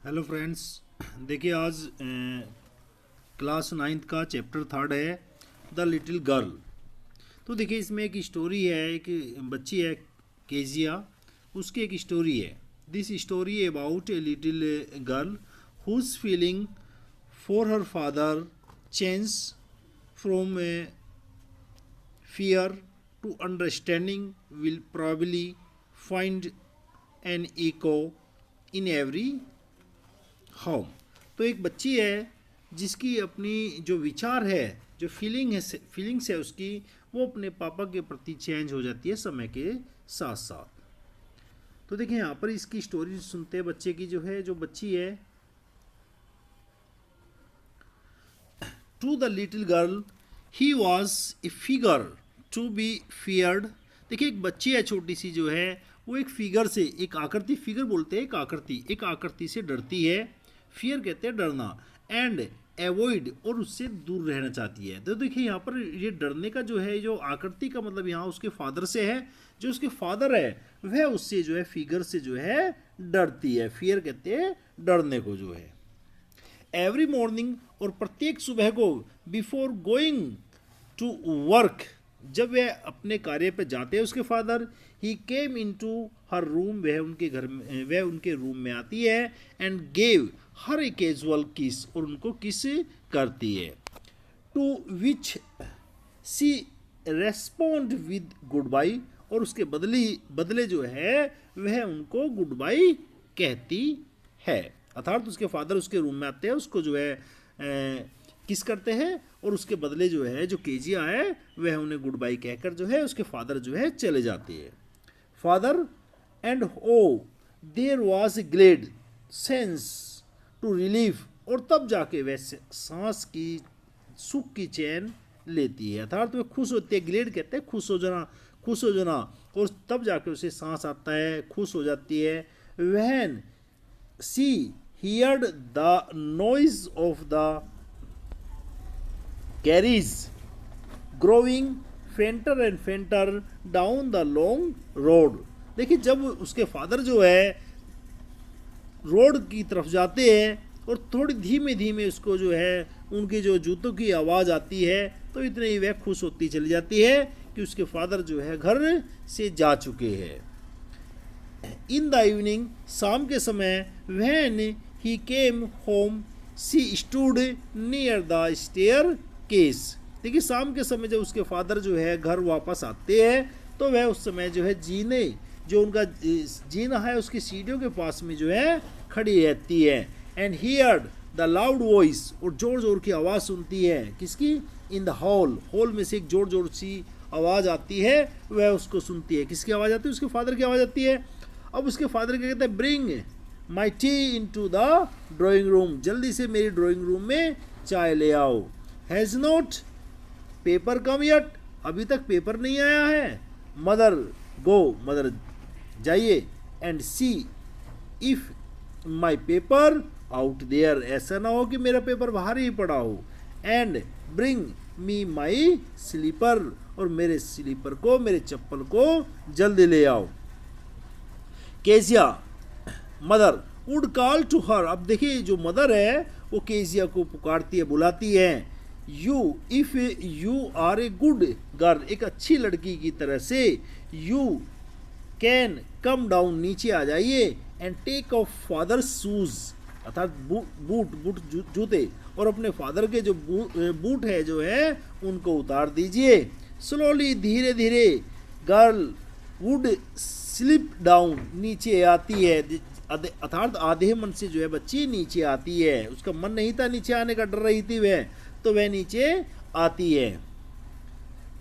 Hello friends. देखिए आज class ninth का चैप्टर थर्ड है द लिटिल गर्ल। तो देखिए इसमें एक स्टोरी है, एक बच्ची है केजिया, उसकी एक स्टोरी है। This story about a little girl whose feeling for her father change from fear to understanding will probably find an echo in every home। तो एक बच्ची है जिसकी अपनी जो विचार है, जो फीलिंग्स है उसकी, वो अपने पापा के प्रति चेंज हो जाती है समय के साथ साथ। तो देखिए यहाँ पर इसकी स्टोरी सुनते हैं बच्चे की, जो है जो बच्ची है। To the little girl he was a figure to be feared. देखिए एक बच्ची है छोटी सी, जो है वो एक फिगर से, एक आकृति, फिगर बोलते हैं एक आकृति से डरती है। फियर कहते हैं डरना, एंड एवॉइड, और उससे दूर रहना चाहती है। तो देखिए यहाँ पर ये डरने का जो है, जो आकृति का मतलब यहाँ उसके फादर से है। जो उसके फादर है वह उससे जो है फिगर से जो है डरती है। फियर कहते हैं डरने को जो है। एवरी मॉर्निंग, और प्रत्येक सुबह को, बिफोर गोइंग टू वर्क, जब वह अपने कार्य पर जाते हैं उसके father, he came into her room, वह उनके घर में, वह उनके रूम में आती है, and gave her a casual kiss, और उनको किस करती है। To which she respond with goodbye, और उसके बदले जो है वह उनको गुड बाई कहती है। अर्थात उसके फादर उसके रूम में आते हैं, उसको जो है किस करते हैं, और उसके बदले जो है जो केजिया है वह उन्हें गुड बाई कहकर जो है उसके फादर जो है चले जाते हैं। Father and oh there was a glad sense to relieve, और तब जाके वह सांस की सुख की चैन लेती है। अर्थात वह खुश होती है। ग्लेड कहते हैं खुश हो जाना, और तब जाके उसे सांस आता है, खुश हो जाती है। वहन सी heard the noise of the carriage growing fainter and fainter down the long road। देखिए जब उसके फादर जो है रोड की तरफ जाते हैं और थोड़ी धीमे धीमे उसको जो है उनकी जो जूतों की आवाज़ आती है, तो इतने ही वह खुश होती चली जाती है कि उसके फादर जो है घर से जा चुके हैं। इन द इवनिंग, शाम के समय, when he came home she stood near the staircase. देखिए शाम के समय जब उसके फादर जो है घर वापस आते हैं, तो वह उस समय जो है जो उनका जीना है उसकी सीढ़ियों के पास में जो है खड़ी रहती है। And heard the loud voice, और जोर जोर की आवाज़ सुनती है। किसकी? इन द हॉल में से एक जोर जोर सी आवाज़ आती है, वह उसको सुनती है। किसकी आवाज़ आती है? उसके फादर की आवाज़ आती है। अब उसके फादर क्या कहते हैं? Bring my tea into the drawing room, जल्दी से मेरी ड्राइंग रूम में चाय ले आओ। Has not paper come yet, अभी तक पेपर नहीं आया है। मदर गो, मदर जाइए, and see if my paper out there, ऐसा ना हो कि मेरा पेपर बाहर ही पड़ा हो। And bring me my slipper, और मेरे स्लीपर को, मेरे चप्पल को जल्दी ले आओ। Kezia mother would call to her, अब देखिए जो मदर है वो केजिया को पुकारती है, बुलाती है। You if you are a good girl, एक अच्छी लड़की की तरह से, यू कैन कम डाउन, नीचे आ जाइए, and take off father shoes, अर्थात बूट जूते, और अपने फादर के जो बूट है जो है उनको उतार दीजिए। स्लोली, धीरे धीरे, गर्ल वुड स्लिप डाउन, नीचे आती है, अर्थात आधे मन से जो है बच्ची नीचे आती है। उसका मन नहीं था नीचे आने का, डर रही थी वह, तो वह नीचे आती है।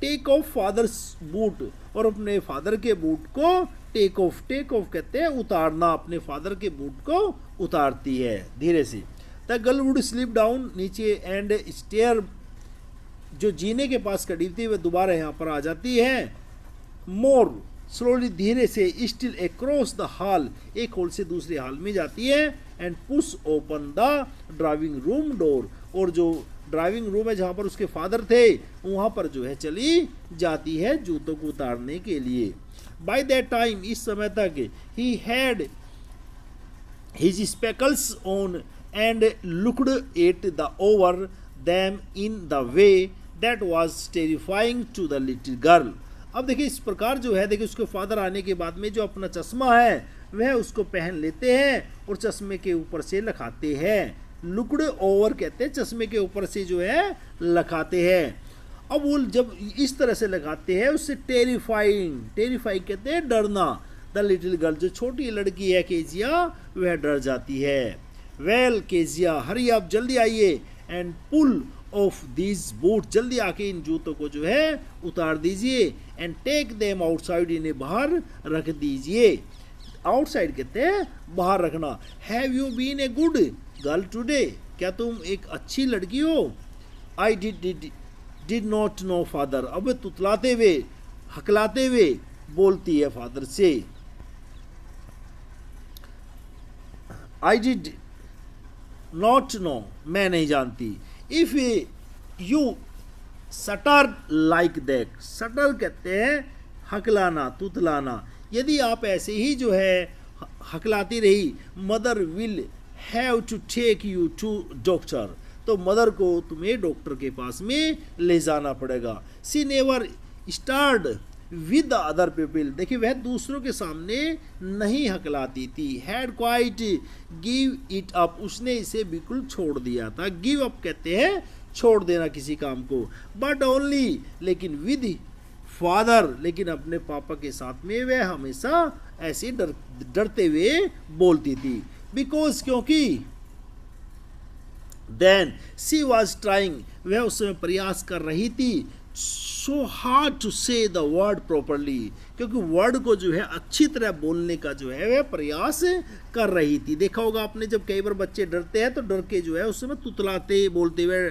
टेक ऑफ फादर्स बूट, और अपने फादर के बूट को टेक ऑफ कहते हैं उतारना, अपने फादर के बूट को उतारती है धीरे से। The girl would slip down, नीचे, एंड स्टेयर, जो जीने के पास खड़ी थी वह दोबारा यहाँ पर आ जाती है। मोर स्लोली, धीरे से, स्टिल अक्रॉस द हॉल, एक हॉल से दूसरे हॉल में जाती है। And push open the driving room door, और जो ड्राइविंग रूम है जहाँ पर उसके फादर थे वहाँ पर जो है चली जाती है जूतों को उतारने के लिए। बाय दैट टाइम, इस समय तक, he had his spectacles on and looked at the over them in the way that was terrifying to the little girl. अब देखिए इस प्रकार जो है, देखिए उसके फादर आने के बाद में जो अपना चश्मा है वह उसको पहन लेते हैं और चश्मे के ऊपर से लखाते हैं. लुकड ओवर कहते हैं, चश्मे के ऊपर से जो है लखाते हैं. अब वो जब इस तरह से लगाते हैं उससे टेरिफाइंग कहते हैं डरना. द लिटिल गर्ल, जो छोटी लड़की है केजिया, वह डर जाती है. वेल केजिया, हरी आप जल्दी आइए, and pull off these boot, जल्दी आके इन जूतों को जो है उतार दीजिए. एंड टेक देम आउटसाइड, इन्हें बाहर रख दीजिए. आउटसाइड कहते हैं बाहर रखना. Have you been a good girl today, क्या तुम एक अच्छी लड़की हो? I did not know father, अब तुतलाते हुए हकलाते हुए बोलती है फादर से. आई डिड नॉट नो, मैं नहीं जानती. If you shutter like that, shutter कहते हैं हकलाना, तुतलाना. यदि आप ऐसे ही जो है हकलाती रही, mother will have to take you to doctor, तो मदर को तुम्हें डॉक्टर के पास में ले जाना पड़ेगा. She never stammered with the other people, देखिए वह दूसरों के सामने नहीं हकलाती थी. Had quite give it up, उसने इसे बिल्कुल छोड़ दिया था. गिव अप कहते हैं छोड़ देना किसी काम को. बट ओनली, लेकिन विद फादर, लेकिन अपने पापा के साथ में वह हमेशा ऐसे डरते हुए बोलती थी. बिकॉज, क्योंकि देन सी वॉज ट्राइंग, वह उस समय प्रयास कर रही थी. सो हार्ड टू से द वर्ड प्रॉपरली, क्योंकि वर्ड को जो है अच्छी तरह बोलने का जो है वह प्रयास कर रही थी. देखा होगा आपने, जब कई बार बच्चे डरते हैं तो डर के जो है उस समय तुतलाते बोलते हुए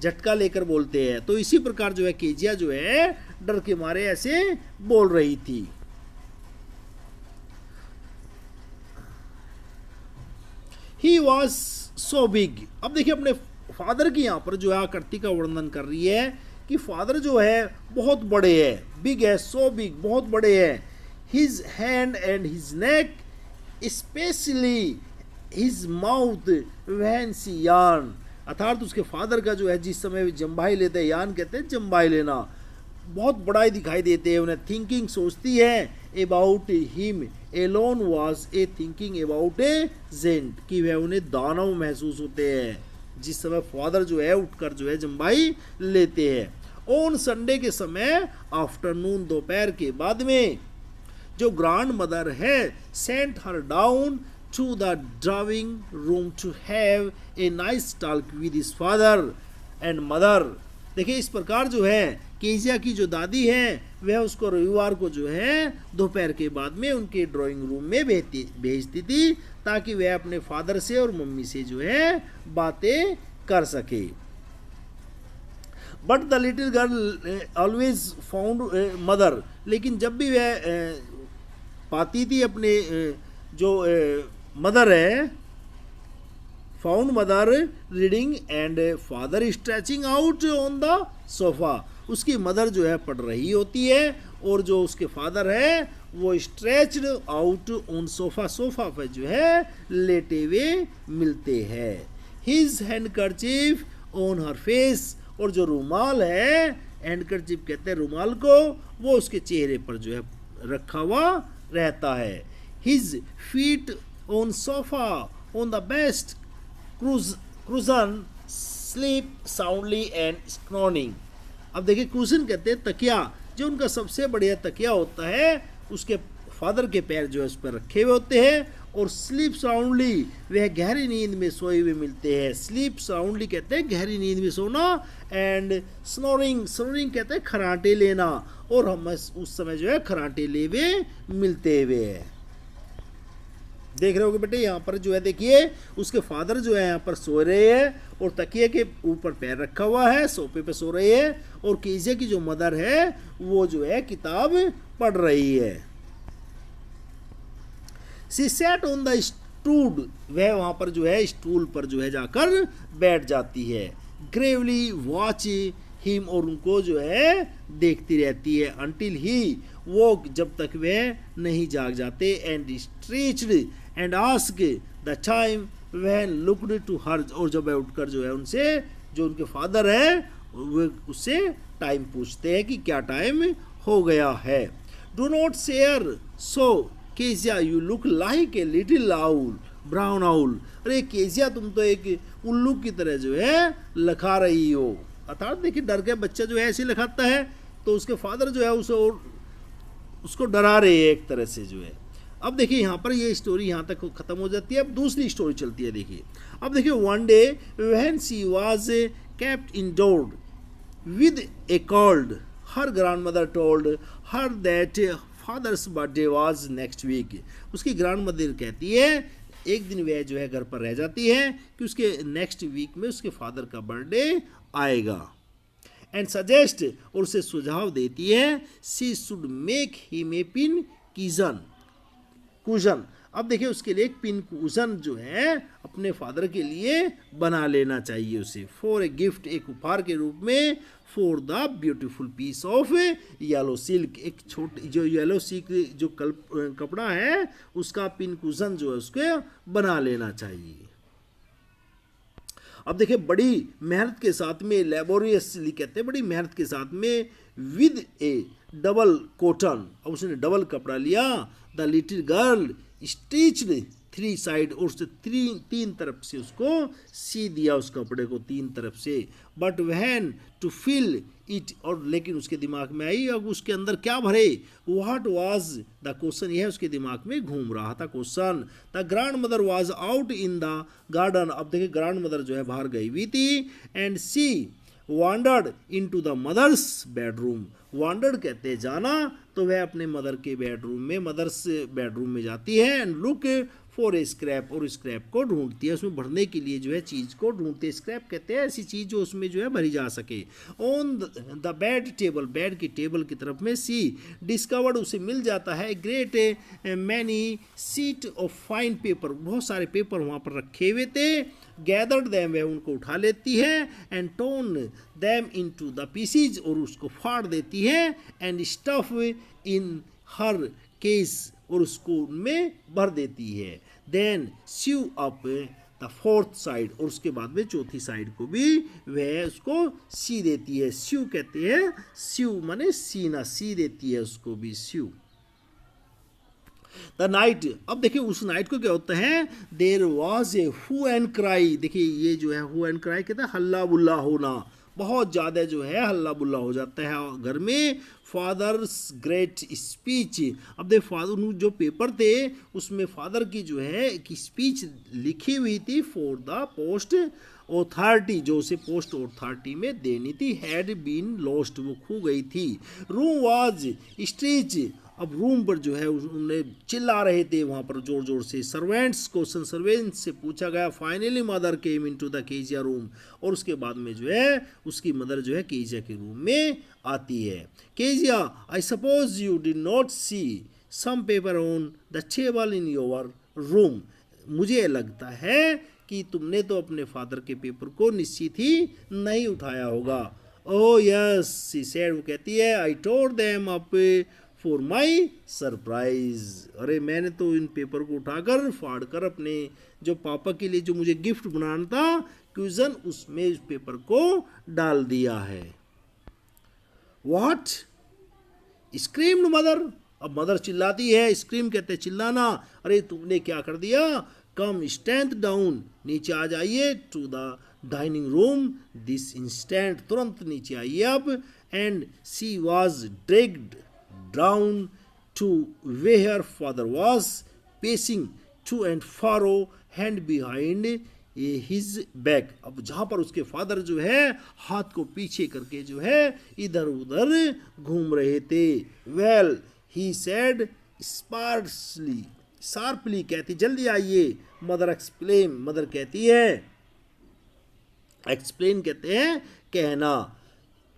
झटका लेकर बोलते हैं. तो इसी प्रकार जो है केजिया जो है डर के मारे ऐसे बोल रही थी. ही वॉज सो बिग, अब देखिए अपने फादर की यहाँ पर जो है आकृति का वर्णन कर रही है कि फादर जो है बहुत बड़े हैं. बिग है, सो बिग, बहुत बड़े हैं. His hand and his neck, specially his mouth when she yawn, अर्थात उसके फादर का जो है जिस समय जम्बाई लेते हैं, यान कहते हैं जम्बाई लेना, बहुत बड़ा ही दिखाई देते हैं उन्हें. थिंकिंग, सोचती है, about him alone was a thinking about a giant, कि वह उन्हें दानव महसूस होते हैं जिस समय फादर जो है उठकर जो है जम्बाई लेते हैं. ऑन संडे के समय, आफ्टरनून, दोपहर के बाद में, जो ग्रैंड मदर है sent her down to the drawing room to have a nice talk with his father and mother. देखिए इस प्रकार जो है केजिया की जो दादी है वह उसको रविवार को जो है दोपहर के बाद में उनके ड्राइंग रूम में भेजती थी, ताकि वह अपने फादर से और मम्मी से जो है बातें कर सके. But the little girl always found mother, लेकिन जब भी वह पाती थी अपने जो मदर है, found mother reading and father stretching out on the sofa, उसकी मदर जो है पढ़ रही होती है और जो उसके फादर है वो stretched out on sofa, sofa पर जो है लेटे हुए मिलते हैं. His handkerchief on her face, और जो रुमाल है, हैंडकरचीफ कहते हैं रुमाल को, वो उसके चेहरे पर जो है रखा हुआ रहता है. His feet on sofa on the best Cruzon sleep soundly and snoring. अब देखिए क्रूजन कहते हैं तकिया, जो उनका सबसे बढ़िया तकिया होता है उसके फादर के पैर जो है उस पर रखे हुए होते हैं. और स्लीप साउंडली, वह गहरी नींद में सोए हुए मिलते हैं. स्लीप साउंडली कहते हैं गहरी नींद में सोना. एंड स्नोरिंग, स्नोरिंग कहते हैं खराटे लेना, और हम उस समय जो है खराटे ले हुए मिलते हुए हैं. देख रहे होगे बेटे यहाँ पर जो है देखिए उसके फादर जो है यहाँ पर सो रहे हैं और तकिए के ऊपर पैर रखा हुआ है, सोफे पे सो रहे हैं, और केजिया की जो मदर है वो जो है किताब पढ़ रही है. She sat on the stool, वह वहाँ पर जो है स्टूल पर जो है जाकर बैठ जाती है. ग्रेवली वॉच हिम, और उनको जो है देखती रहती है. अंटिल ही वो जब तक वह नहीं जाग जाते। And stretched and ask the time when looked to her, और जब वह उठकर जो है उनसे, जो उनके फादर है, वो उससे टाइम पूछते हैं कि क्या टाइम हो गया है। Do not share so Kezia, you look like a little owl, brown owl. अरे केजिया, तुम तो एक उल्लू की तरह जो है लखा रही हो। अर्थात देखिए, डर के बच्चा जो है ऐसे लखाता है, तो उसके फादर जो है उसको डरा रहे हैं एक तरह से जो है। अब देखिए यहाँ पर ये स्टोरी यहाँ तक खत्म हो जाती है। अब दूसरी स्टोरी चलती है। देखिए अब देखिए, one day when she was kept indoors with a cold, her grandmother told her that father's birthday was next week. उसकी ग्रैंडमदर कहती है, एक दिन वह जो है घर पर रह जाती है कि उसके नेक्स्ट वीक में उसके फादर का बर्थडे आएगा। एंड सजेस्ट, और उसे सुझाव देती है, she should make him a pin cushion. अब देखिए, उसके लिए एक पिन कुशन जो है अपने फादर के लिए बना लेना चाहिए उसे, फॉर ए गिफ्ट, एक उपहार के रूप में, for the beautiful piece of yellow silk, एक छोटी जो येलो सिल्क जो कपड़ा है उसका पिन कुशन जो है उसके बना लेना चाहिए। अब देखिए, बड़ी मेहनत के साथ में, लेबोरियसली कहते हैं, बड़ी मेहनत के साथ में, विद ए डबल कॉटन, अब उसने डबल कपड़ा लिया, the little girl stitched three side, और उससे तीन तरफ से उसको सी दिया उस कपड़े को तीन तरफ से। बट वहन टू फिल इट, और लेकिन उसके दिमाग में आई अब उसके अंदर क्या भरे, व्हाट वाज द क्वेश्चन, यह उसके दिमाग में घूम रहा था question. The grand mother was out in the garden, अब देखिए ग्रैंड मदर जो है बाहर गई हुई थी। And she wandered into the mother's bedroom, wandered कहते हैं जाना, तो वह अपने मदर के बेडरूम में, मदर्स बेडरूम में जाती है। And look for a scrap, और स्क्रैप को ढूंढती है, उसमें भरने के लिए जो है चीज़ को ढूंढते हैं। स्क्रैप कहते हैं ऐसी चीज़ जो उसमें जो है भरी जा सके। On the bed table, bed की टेबल की तरफ में सी डिस्कवर्ड, उसे मिल जाता है great many seat of fine paper, बहुत सारे पेपर वहाँ पर रखे हुए थे। गैदर्ड दैम, वह उनको उठा लेती है। And torn them into the pieces, और उसको फाड़ देती है। And stuff in her case, और उसको उनमें भर देती है। Then sew up the fourth side, और उसके बाद में चौथी साइड को भी वह उसको सी देती है। स्यू कहते हैं, स्यू माने सीना, सी देती है उसको भी, स्यू। द नाइट, अब देखिए उस नाइट को क्या होता है, there was a who and cry, देखिए ये जो है हू एंड क्राई कहते हैं हल्ला बुल्ला होना, बहुत ज़्यादा जो है हल्ला बुल्ला हो जाता है घर में। फादर्स ग्रेट स्पीच, अब देख फादर जो पेपर थे उसमें फादर की जो है एक स्पीच लिखी हुई थी, फॉर द पोस्ट अथॉरिटी, जो उसे पोस्ट अथॉरिटी में देनी थी, हैड बीन लॉस्ट, वो खो गई थी। रूम वाज स्ट्रीच, अब रूम पर जो है उन्हें चिल्ला रहे थे वहाँ पर जोर जोर से। सर्वेंट्स क्वेश्चन, सर्वेंट्स से पूछा गया। Finally mother came into the Kezia room, और उसके बाद में जो है उसकी मदर जो है केजिया के रूम में आती है। Kezia, I suppose you did not see some paper on the table in your room, मुझे लगता है कि तुमने तो अपने फादर के पेपर को निश्चित ही नहीं उठाया होगा। ओह यस शी सेड, वो कहती है, I tore them up for my surprise, अरे मैंने तो इन पेपर को उठाकर फाड़ कर अपने जो पापा के लिए जो मुझे गिफ्ट बनाना था क्यूजन, उसमें इस पेपर को डाल दिया है। व्हाट स्क्रीम्ड मदर, अब मदर चिल्लाती है, स्क्रीम कहते हैं चिल्लाना, अरे तुमने क्या कर दिया। कम स्टैंड डाउन, नीचे आ जाइए, to the dining room this instant, तुरंत नीचे आइए अब। And she was dragged down to where her father was pacing to and fro, hand behind his back, अब जहाँ पर उसके फादर जो है हाथ को पीछे करके जो है इधर उधर घूम रहे थे। वेल ही सेड शार्पली कहती जल्दी आइए। मदर एक्सप्लेन, मदर कहती है, एक्सप्लेन कहते हैं कहना।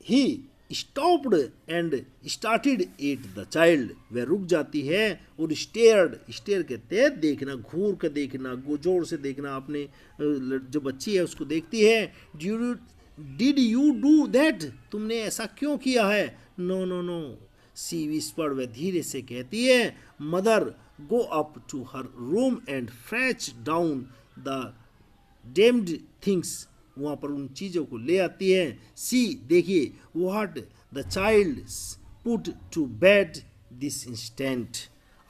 He stopped and started at the child, वह रुक जाती है और स्टेयर कहते हैं देखना, घूर कर देखना, जोर से देखना, अपने जो बच्ची है उसको देखती है। डिड यू डू दैट, तुमने ऐसा क्यों किया है। No no no she whispered, वह धीरे से कहती है, mother go up to her room and fetch down the damned things, वहाँ पर उन चीज़ों को ले आती है। सी देखिए, what the child put to bed this instant.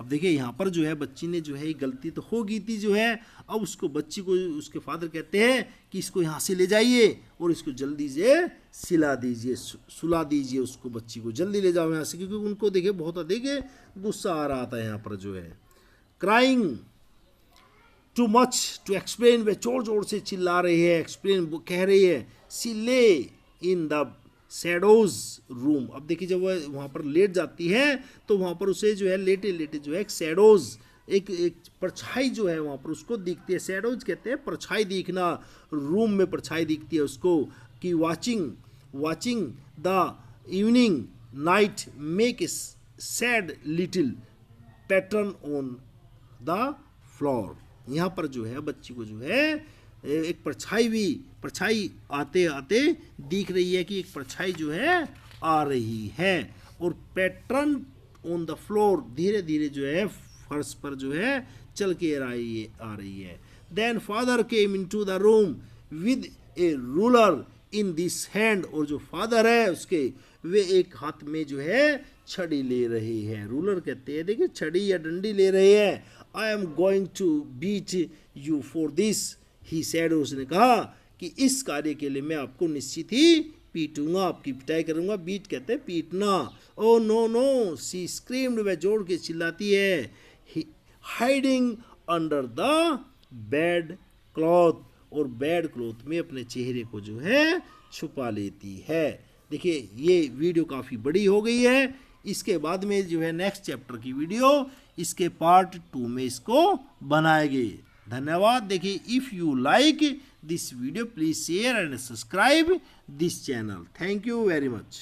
अब देखिए यहाँ पर जो है बच्ची ने जो है गलती तो हो गई थी जो है, अब उसको बच्ची को उसके फादर कहते हैं कि इसको यहाँ से ले जाइए और इसको जल्दी से सिला दीजिए, सुला दीजिए उसको, बच्ची को जल्दी ले जाओ यहाँ से, क्योंकि उनको देखिए बहुत अधिक गुस्सा आ रहा था यहाँ पर जो है। Crying too much to explain, वे जोर जोर से चिल्ला रही है, एक्सप्लेन कह रही है। सी ले इन द शैडोज रूम, अब देखिए जब वह वहाँ पर लेट जाती है तो वहाँ पर उसे जो है लेटे लेटे जो है एक शैडोज, एक परछाई जो है वहाँ पर उसको दिखती है। शैडोज कहते हैं परछाई दिखना, रूम में परछाई दिखती है उसको, कि watching the evening night make a sad little pattern on the floor. यहाँ पर जो है बच्ची को जो है एक परछाई आते आते दिख रही है कि एक परछाई जो है आ रही है, और पैटर्न ऑन द फ्लोर, धीरे धीरे जो है फर्श पर जो है चल के आ रही है। Then father came into the room with a ruler in this hand, और जो फादर है उसके वे एक हाथ में जो है छड़ी ले रहे हैं। रूलर कहते हैं देखिए छड़ी या डंडी ले रहे हैं। I am going to beat you for this, he said, उसने कहा कि इस कार्य के लिए मैं आपको निश्चित ही पीटूंगा, आपकी पिटाई करूंगा। बीट कहते हैं पीटना। ओ नो नो, सी स्क्रीम्ड, वह जोड़ के चिल्लाती है, hiding under the bed cloth, और बेड क्लॉथ में अपने चेहरे को जो है छुपा लेती है। देखिए ये वीडियो काफ़ी बड़ी हो गई है, इसके बाद में जो है नेक्स्ट चैप्टर की वीडियो इसके पार्ट 2 में इसको बनाएंगे। धन्यवाद। देखिए, if you like this video please share and subscribe this channel. Thank you very much.